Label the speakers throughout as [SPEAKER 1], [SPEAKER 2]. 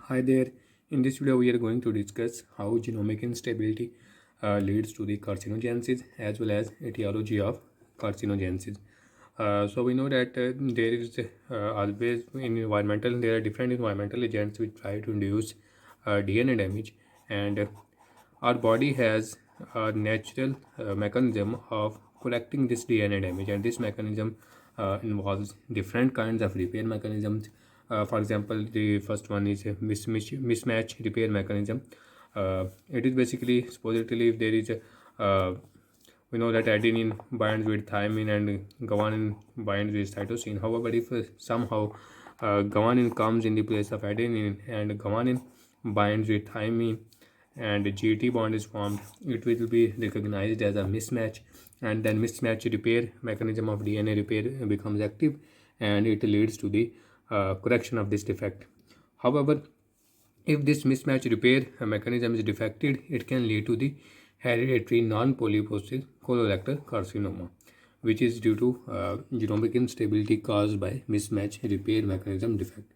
[SPEAKER 1] Hi there. In this video, we are going to discuss how genomic instability leads to the carcinogenesis as well as etiology of carcinogenesis. So we know that there is always in environmental there are different environmental agents which try to induce DNA damage, and our body has a natural mechanism of correcting this DNA damage, and this mechanism involves different kinds of repair mechanisms. For example, the first one is a mismatch repair mechanism. It is basically supposedly if there is a we know that adenine binds with thymine and guanine binds with cytosine. However, if somehow guanine comes in the place of adenine and guanine binds with thymine and GT bond is formed, it will be recognized as a mismatch, and then mismatch repair mechanism of DNA repair becomes active, and it leads to the correction of this defect. However, if this mismatch repair mechanism is defected, it can lead to the hereditary non-polyposis colorectal carcinoma, which is due to genomic instability caused by mismatch repair mechanism defect.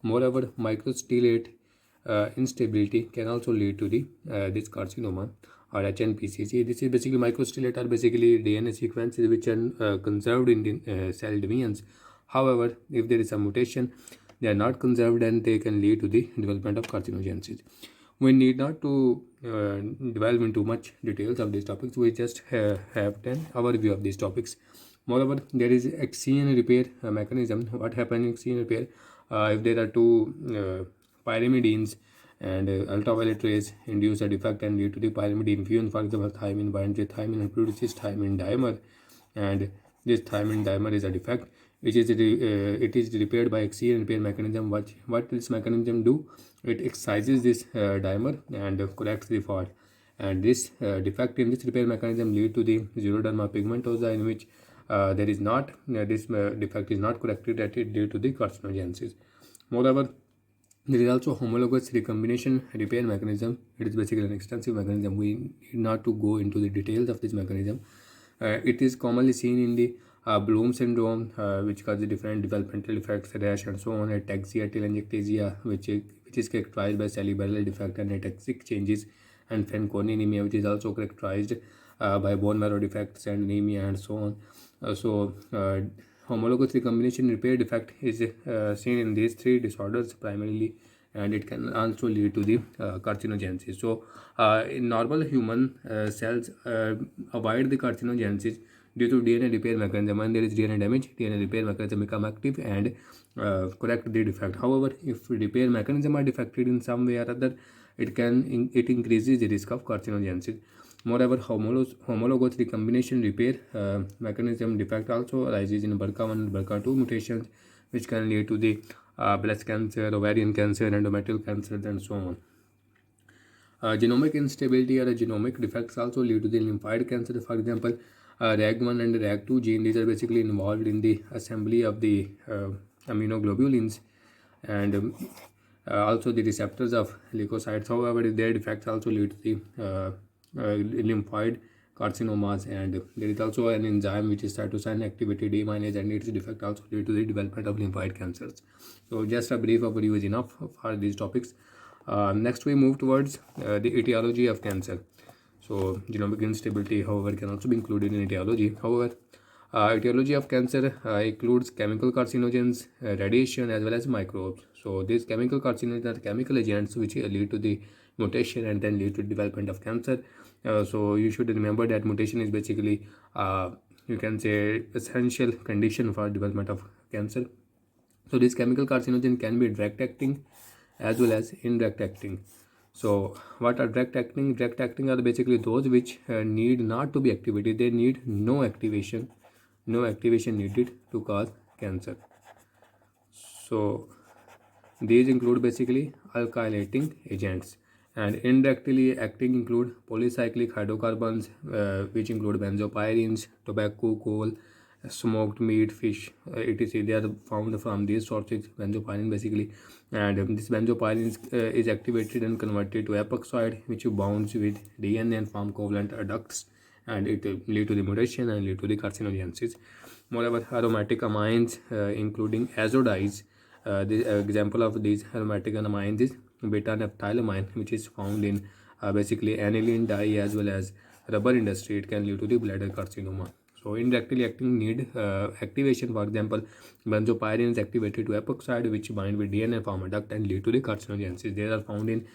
[SPEAKER 1] Moreover, microstillate instability can also lead to the this carcinoma or HNPCC. This is basically microstillate are basically DNA sequences which are conserved in the cell divisions. However, if there is a mutation, they are not conserved and they can lead to the development of carcinogenesis. We need not to delve into much details of these topics. We just have an overview of these topics. Moreover, there is axion repair mechanism. What happens in axion repair? If there are two pyrimidines and ultraviolet rays induce a defect and lead to the pyrimidine fusion. For example, thymine binds with thymine and produces thymine dimer, and this thymine dimer is a defect which is it is repaired by axial repair mechanism. What this mechanism do? It excises this dimer and corrects the fault, and this defect in this repair mechanism lead to the xeroderma pigmentosa, in which there is not this defect is not corrected, that it due to the carcinogenesis. Moreover, there is also homologous recombination repair mechanism. It is basically an extensive mechanism. We need not to go into the details of this mechanism. It is commonly seen in the Bloom syndrome, which causes different developmental effects, rash and so on, ataxia, telangiectasia, which is characterized by cerebral defect and ataxic changes, and Fanconi anemia, which is also characterized by bone marrow defects and anemia and so on. Homologous recombination repair defect is seen in these three disorders primarily, and it can also lead to the carcinogenesis. So, in normal human cells avoid the carcinogenesis due to DNA repair mechanism. When there is DNA damage, DNA repair mechanism become active and correct the defect. However, if repair mechanism are defected in some way or other, it increases the risk of carcinogenesis. Moreover, homologous recombination repair mechanism defect also arises in BRCA1 and BRCA2 mutations, which can lead to the breast cancer, ovarian cancer, endometrial cancer, and so on. Genomic instability or genomic defects also lead to the lymphoid cancer. For example, RAG1 and RAG2 gene, these are basically involved in the assembly of the immunoglobulins, and also the receptors of leukocytes. However, their defects also lead to the lymphoid carcinomas, and there is also an enzyme which is cytosine activity deaminase, and its defect also lead to the development of lymphoid cancers. So just a brief overview is enough for these topics. Next we move towards the etiology of cancer. So genomic instability, however, can also be included in etiology. However, etiology of cancer includes chemical carcinogens, radiation, as well as microbes. So these chemical carcinogens are chemical agents which lead to the mutation and then lead to development of cancer. So you should remember that mutation is basically you can say essential condition for development of cancer. So these chemical carcinogens can be direct acting as well as indirect acting. So what are direct acting? Direct acting are basically those which need not to be activated. They need no activation needed to cause cancer. So these include basically alkylating agents, and indirectly acting include polycyclic hydrocarbons, which include benzopyrenes, tobacco, coal, smoked meat, fish, etc. They are found from these sources, benzopyrene basically, and this benzopyrene is activated and converted to epoxide, which bonds with DNA and form covalent adducts, and it lead to the mutation and lead to the carcinogenesis. Moreover, aromatic amines, including azo dyes, The example of these aromatic amines is beta-naphthylamine, which is found in basically aniline dye as well as rubber industry. It can lead to the bladder carcinoma. So indirectly acting need activation. For example, benzopyrene is activated to epoxide, which bind with DNA form a duct and lead to the carcinogenesis. They are found in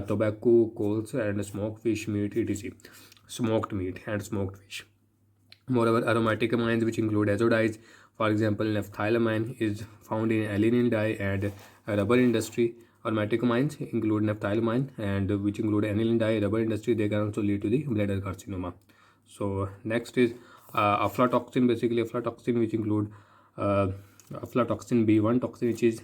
[SPEAKER 1] tobacco, coals, and smoked fish meat, etc. Smoked meat and smoked fish. Moreover, aromatic amines which include azodides, for example, naphthylamine is found in aniline dye and rubber industry. Aromatic amines include naphthylamine and which include aniline dye, rubber industry. They can also lead to the bladder carcinoma. So next is aflatoxin, basically aflatoxin which include aflatoxin B1 toxin, which is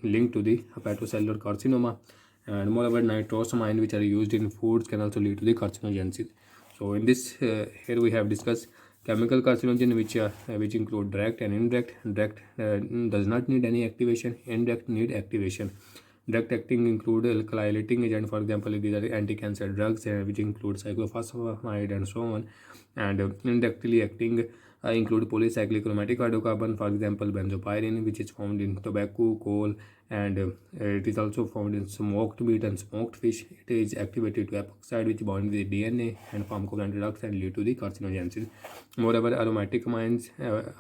[SPEAKER 1] linked to the hepatocellular carcinoma, and moreover nitrosamine which are used in foods can also lead to the carcinogenesis. So in this here we have discussed chemical carcinogen which include direct and indirect. Direct does not need any activation, indirect need activation. Direct acting include alkylating agent, for example these are anti-cancer drugs which include cyclophosphamide and so on, and indirectly acting include polycyclic aromatic hydrocarbon, for example benzopyrene, which is found in tobacco, coal, and it is also found in smoked meat and smoked fish. It is activated to epoxide which bond with DNA and form covalent products and lead to the carcinogenesis. Moreover, aromatic amines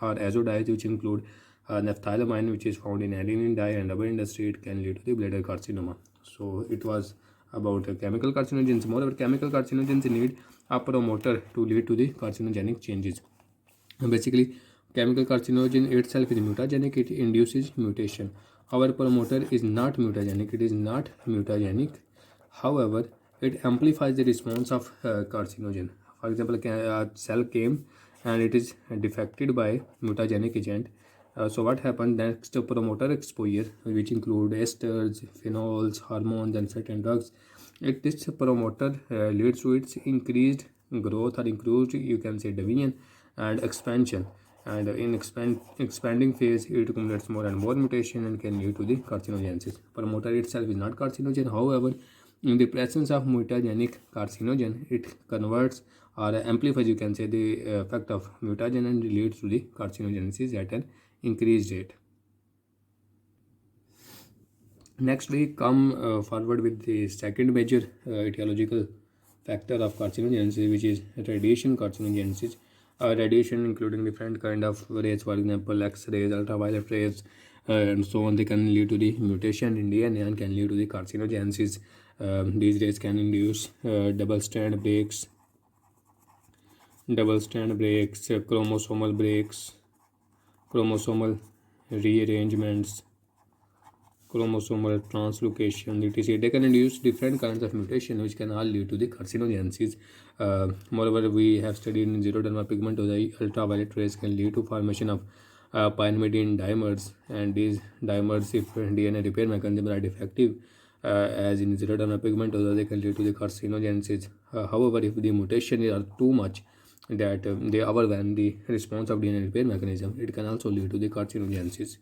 [SPEAKER 1] are azodides which include naphthylamine, which is found in aniline dye and rubber industry. It can lead to the bladder carcinoma. So it was about chemical carcinogens. Moreover, chemical carcinogens need a promoter to lead to the carcinogenic changes. Basically, chemical carcinogen itself is mutagenic. It induces mutation. However, promoter is not mutagenic. It is not mutagenic. However, it amplifies the response of carcinogen. For example, a cell came and it is defected by mutagenic agent. So what happens next? Promoter exposure, which include esters, phenols, hormones, and certain drugs. This promoter leads to its increased growth or increased, you can say, division and expansion. And in expanding phase, it accumulates more and more mutation and can lead to the carcinogenesis. Promoter itself is not carcinogen. However, in the presence of mutagenic carcinogen, it converts or amplifies, you can say, the effect of mutagen and leads to the carcinogenesis at an increased rate. Next, we come forward with the second major etiological factor of carcinogenesis, which is radiation carcinogenesis. Radiation including different kind of rays, for example X-rays, ultraviolet rays, and so on. They can lead to the mutation in DNA and can lead to the carcinogenesis. These rays can induce double strand breaks, chromosomal breaks, chromosomal rearrangements, chromosomal translocation, etc. They can induce different kinds of mutation which can all lead to the carcinogenesis. Moreover, we have studied in xeroderma pigmentosa, ultraviolet rays can lead to formation of pyrimidine dimers, and these dimers, if DNA repair mechanisms are defective, as in xeroderma pigmentosa, they can lead to the carcinogenesis. However, if the mutation are too much that they overwhelm the response of DNA repair mechanism, it can also lead to the carcinogenesis.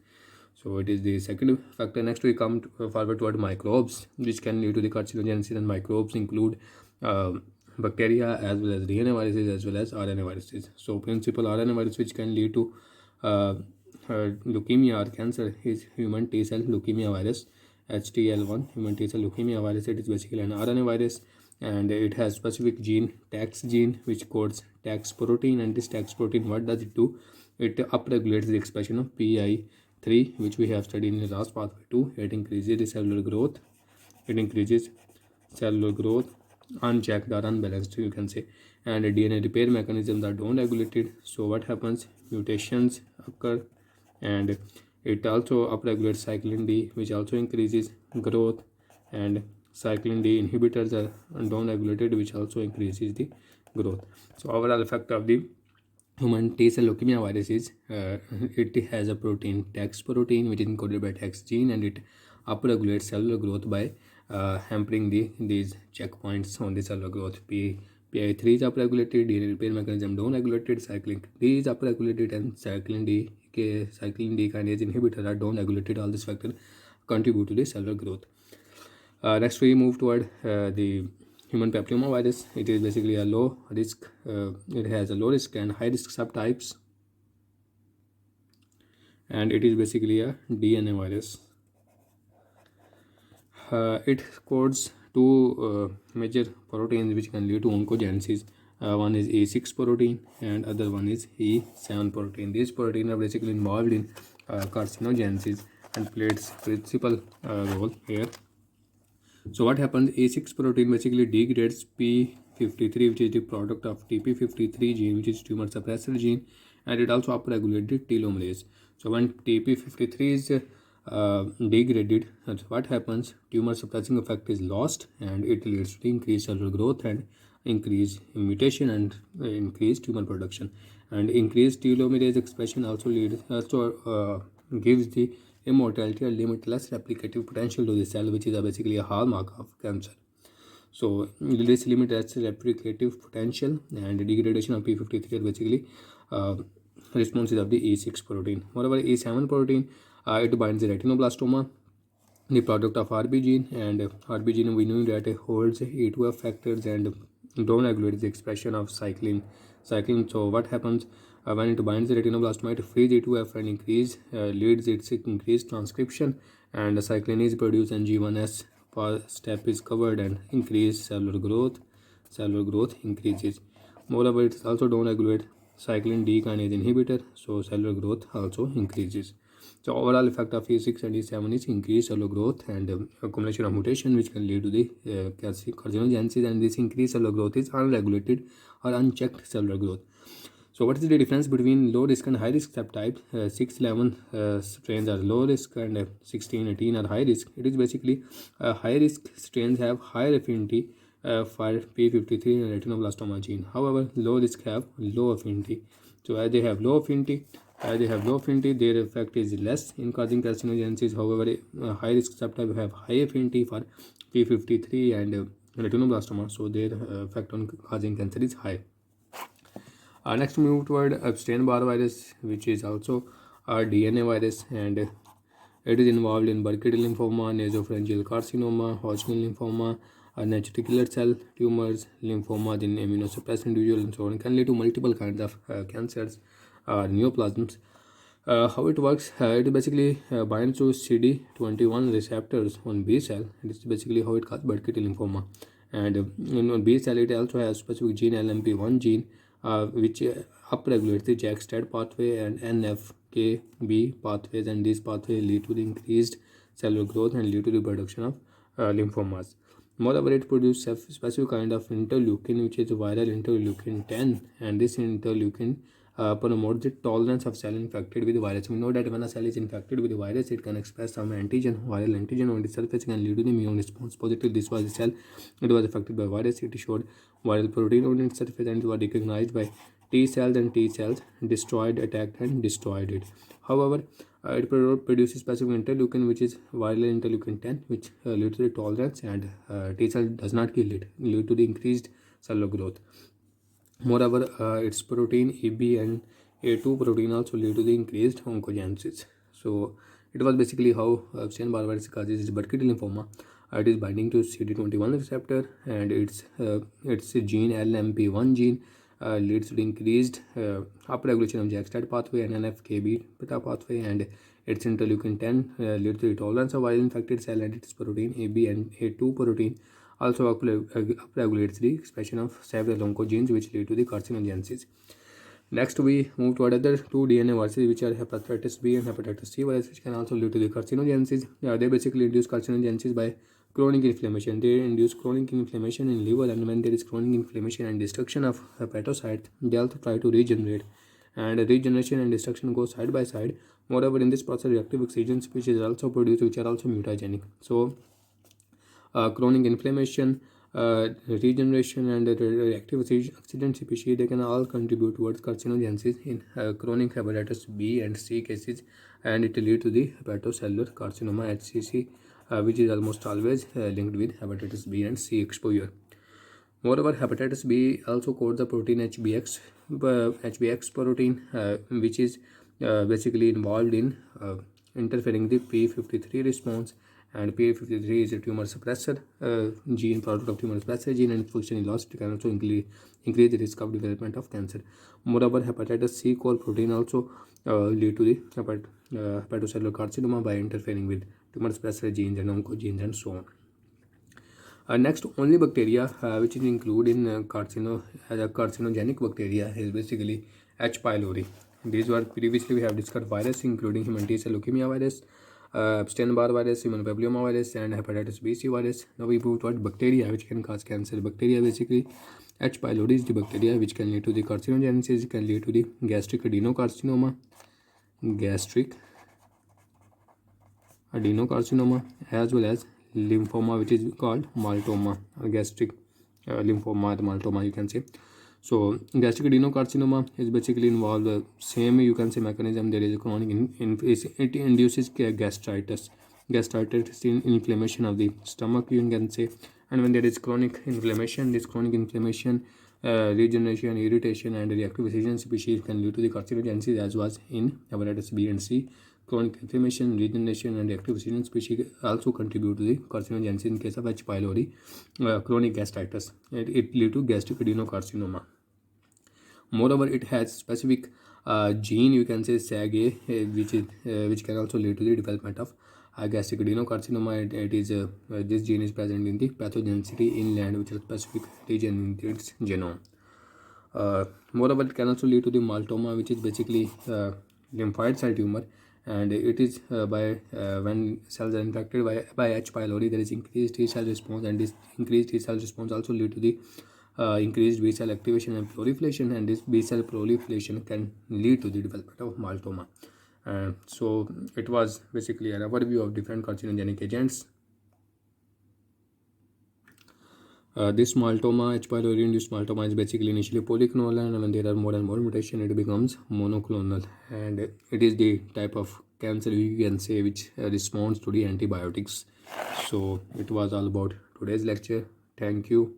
[SPEAKER 1] So it is the second factor. Next, we come forward toward microbes, which can lead to the carcinogenesis, and microbes include bacteria as well as DNA viruses as well as RNA viruses. So principal RNA virus which can lead to leukemia or cancer is human T cell leukemia virus, HTL1, human T cell leukemia virus. It is basically an RNA virus, and it has specific gene, TAX gene, which codes TAX protein. And this TAX protein, what does it do? It upregulates the expression of PI3, which we have studied in the last pathway 2. It increases the cellular growth. Unchecked or unbalanced, you can say, and DNA repair mechanisms are down-regulated. So what happens? Mutations occur, and it also upregulates cyclin D, which also increases growth, and cyclin D inhibitors are down-regulated, which also increases the growth. So overall effect of the human T cell leukemia virus is it has a protein, TAX protein, which is encoded by TAX gene, and it upregulates cellular growth by hampering these checkpoints on the cellular growth. PI3 is upregulated, DNA repair mechanism down-regulated, cyclin D is upregulated, and cyclin D kinase inhibitor are down-regulated. All these factors contribute to the cellular growth. Next, we move toward the human papillomavirus. It is basically a low risk. It has a low risk and high risk subtypes, and it is basically a DNA virus. It codes two major proteins which can lead to oncogenesis. One is A6 protein and other one is E7 protein. These proteins are basically involved in carcinogenesis and plays principal role here. So what happens? A6 protein basically degrades P53, which is the product of TP53 gene, which is tumor suppressor gene, and it also upregulated telomerase. So when TP53 is degraded, what happens? Tumor suppressing effect is lost, and it leads to increased cellular growth and increased mutation and increased tumor production. And increased telomerase expression also gives the immortality or limitless replicative potential to the cell, which is basically a hallmark of cancer. So this limitless replicative potential and degradation of P53 are basically responses of the E6 protein. Moreover, E7 protein, it binds the retinoblastoma, the product of RB gene, and RB gene we know that it holds A2F factors and don't regulate the expression of cyclin. So what happens when it binds the retinoblastoma? It frees A2F and leads its increased transcription, and cyclin is produced and G1S step is covered and increased cellular growth. Cellular growth increases. Moreover, it also don't regulate cyclin D kinase inhibitor, so cellular growth also increases. So overall effect of E6 and E7 is increased cellular growth and accumulation of mutation, which can lead to the carcinogenesis, and this increased cellular growth is unregulated or unchecked cellular growth. So what is the difference between low risk and high risk subtypes? 611 strains are low risk and 1618 are high risk. It is basically high risk strains have higher affinity for P53 and retinoblastoma gene. However, low risk have low affinity. So as they have low affinity, their effect is less in causing carcinogenesis. However, high risk subtype have high affinity for P53 and retinoblastoma, so their effect on causing cancer is high. Next, we move toward Epstein-Barr virus, which is also a DNA virus, and it is involved in Burkitt lymphoma, nasopharyngeal carcinoma, Hodgkin lymphoma, natural killer cell tumors, lymphoma in immunosuppressed individuals, and so on. It can lead to multiple kinds of cancers, neoplasms. How it works? It basically binds to CD21 receptors on B cell. It is basically how it causes Burkitt lymphoma. And in B cell, it also has specific gene LMP1 gene, which upregulates the JAK-STAT pathway and NFKB pathways, and these pathways lead to the increased cellular growth and lead to the production of lymphomas. Moreover, it produces a specific kind of interleukin, which is viral interleukin 10, and this interleukin promotes the tolerance of cell infected with the virus. We know that when a cell is infected with the virus, it can express some viral antigen on the surface, can lead to the immune response positive. This was the cell, it was affected by virus. It showed viral protein on its surface and it was recognized by T cells, and T cells attacked and destroyed it. However, it produces specific interleukin, which is viral interleukin 10, which leads to the tolerance, and T cell does not kill it, lead to the increased cellular growth. Moreover, its protein AB and A2 protein also lead to the increased oncogenesis. So it was basically how Epstein-Barr virus causes Burkitt lymphoma. It is binding to CD21 receptor, and its gene LMP1 gene leads to the increased upregulation of JAK-STAT pathway and NFKB beta pathway, and its interleukin 10 leads to the tolerance of viral infected cell, and its protein AB and A2 protein also upregulates the expression of several oncogenes, which lead to the carcinogenesis. Next, we move to other two DNA viruses, which are hepatitis B and hepatitis C virus, which can also lead to the carcinogenesis. They basically induce carcinogenesis by chronic inflammation. They induce chronic inflammation in liver, and when there is chronic inflammation and destruction of hepatocytes, they also try to regenerate, and regeneration and destruction go side by side. Moreover, in this process, reactive oxygen species are also produced, which are also mutagenic. So chronic inflammation, regeneration, and reactive oxygen species, they can all contribute towards carcinogenesis in chronic hepatitis B and C cases, and it leads to the hepatocellular carcinoma HCC, which is almost always linked with hepatitis B and C exposure. Moreover, hepatitis B also codes the protein HBx protein, which is basically involved in interfering the P53 response And P53 is a tumor suppressor gene, product of tumor suppressor gene, and function is lost. It can also increase the risk of development of cancer. Moreover, hepatitis C core protein also lead to the hepatocellular carcinoma by interfering with tumor suppressor genes and oncogenes and so on. Next, only bacteria which is included in carcinogenic bacteria is basically H. pylori. These were previously we have discussed virus including human T-cell leukemia virus, Epstein-Barr virus, human papilloma virus, and hepatitis B, C virus. Now we move toward bacteria which can cause cancer. Bacteria basically H. pylori is the bacteria which can lead to the carcinogenesis, can lead to the gastric adenocarcinoma, as well as lymphoma, which is called maltoma, gastric lymphoma, maltoma you can say. So gastric adenocarcinoma is basically involved the same you can say mechanism. There is a chronic it induces gastritis in inflammation of the stomach you can say. And when there is chronic inflammation, regeneration, irritation, and reactive oxygen species can lead to the carcinogenesis, as was in hepatitis B and C. Chronic inflammation, regeneration, and reactive oxygen species also contribute to the carcinogenesis. In case of H. pylori, chronic gastritis, it lead to gastric adenocarcinoma. Moreover, it has specific gene you can say SAG-A, which can also lead to the development of gastric adenocarcinoma. This gene is present in the pathogenicity inland, which is a specific region in its genome. Moreover, it can also lead to the maltoma, which is basically lymphoid cell tumor, and it is when cells are infected by H. pylori, there is increased T cell response, and this increased T cell response also lead to the increased B cell activation and proliferation, and this B cell proliferation can lead to the development of maltoma. So it was basically an overview of different carcinogenic agents. This maltoma, H. pylori induced maltoma, is basically initially polyclonal, and when there are more and more mutation, it becomes monoclonal, and it is the type of cancer you can say which responds to the antibiotics. So it was all about today's lecture. Thank you.